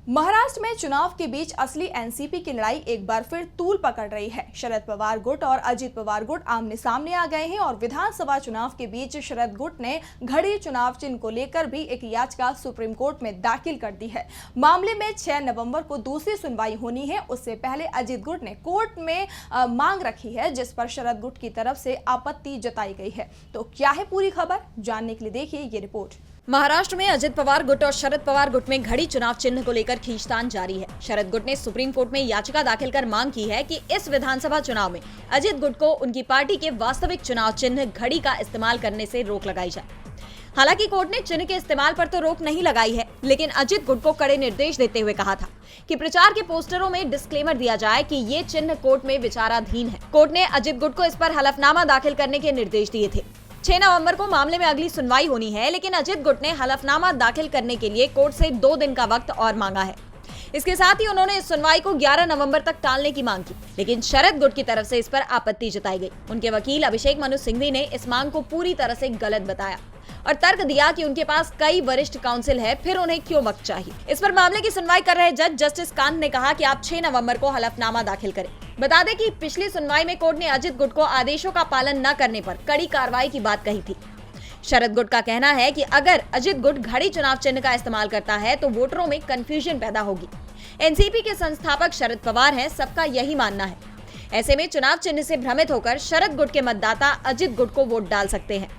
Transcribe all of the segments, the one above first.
महाराष्ट्र में चुनाव के बीच असली एनसीपी की लड़ाई एक बार फिर तूल पकड़ रही है। शरद पवार गुट और अजित पवार गुट आमने सामने आ गए हैं और विधानसभा चुनाव के बीच शरद गुट ने घड़ी चुनाव चिन्ह को लेकर भी एक याचिका सुप्रीम कोर्ट में दाखिल कर दी है। मामले में 6 नवंबर को दूसरी सुनवाई होनी है। उससे पहले अजित गुट ने कोर्ट में मांग रखी है, जिस पर शरद गुट की तरफ से आपत्ति जताई गई है। तो क्या है पूरी खबर, जानने के लिए देखिए ये रिपोर्ट। महाराष्ट्र में अजित पवार गुट और शरद पवार गुट में घड़ी चुनाव चिन्ह को लेकर खींचतान जारी है। शरद गुट ने सुप्रीम कोर्ट में याचिका दाखिल कर मांग की है कि इस विधानसभा चुनाव में अजित गुट को उनकी पार्टी के वास्तविक चुनाव चिन्ह घड़ी का इस्तेमाल करने से रोक लगाई जाए। हालांकि कोर्ट ने चिन्ह के इस्तेमाल पर तो रोक नहीं लगाई है, लेकिन अजित गुट को कड़े निर्देश देते हुए कहा था कि प्रचार के पोस्टरों में डिस्क्लेमर दिया जाए कि ये चिन्ह कोर्ट में विचाराधीन है। कोर्ट ने अजित गुट को इस पर हलफनामा दाखिल करने के निर्देश दिए थे। 6 नवंबर को मामले में अगली सुनवाई होनी है, लेकिन अजित गुट ने हलफनामा दाखिल करने के लिए कोर्ट से 2 दिन का वक्त और मांगा है। इसके साथ ही उन्होंने इस सुनवाई को 11 नवंबर तक टालने की मांग की, लेकिन शरद गुट की तरफ से इस पर आपत्ति जताई गई। उनके वकील अभिषेक मनु सिंघवी ने इस मांग को पूरी तरह से गलत बताया और तर्क दिया कि उनके पास कई वरिष्ठ काउंसिल है, फिर उन्हें क्यों वक्त चाहिए। इस पर मामले की सुनवाई कर रहे जज जस्टिस कांत ने कहा कि आप 6 नवंबर को हलफनामा दाखिल करें। बता दें कि पिछली सुनवाई में कोर्ट ने अजित गुट को आदेशों का पालन न करने पर कड़ी कार्रवाई की बात कही थी। शरद गुट का कहना है कि अगर अजित गुट घड़ी चुनाव चिन्ह का इस्तेमाल करता है तो वोटरों में कंफ्यूजन पैदा होगी। एनसीपी के संस्थापक शरद पवार हैं, सबका यही मानना है। ऐसे में चुनाव चिन्ह से भ्रमित होकर शरद गुट के मतदाता अजित गुट को वोट डाल सकते हैं।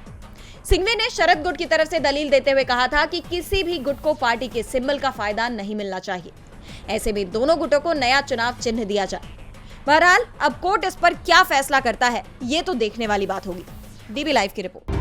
सिंघवी ने शरद गुट की तरफ से दलील देते हुए कहा था कि किसी भी गुट को पार्टी के सिंबल का फायदा नहीं मिलना चाहिए। ऐसे में दोनों गुटों को नया चुनाव चिन्ह दिया जाए। बहरहाल अब कोर्ट इस पर क्या फैसला करता है, ये तो देखने वाली बात होगी। डीबी लाइव की रिपोर्ट।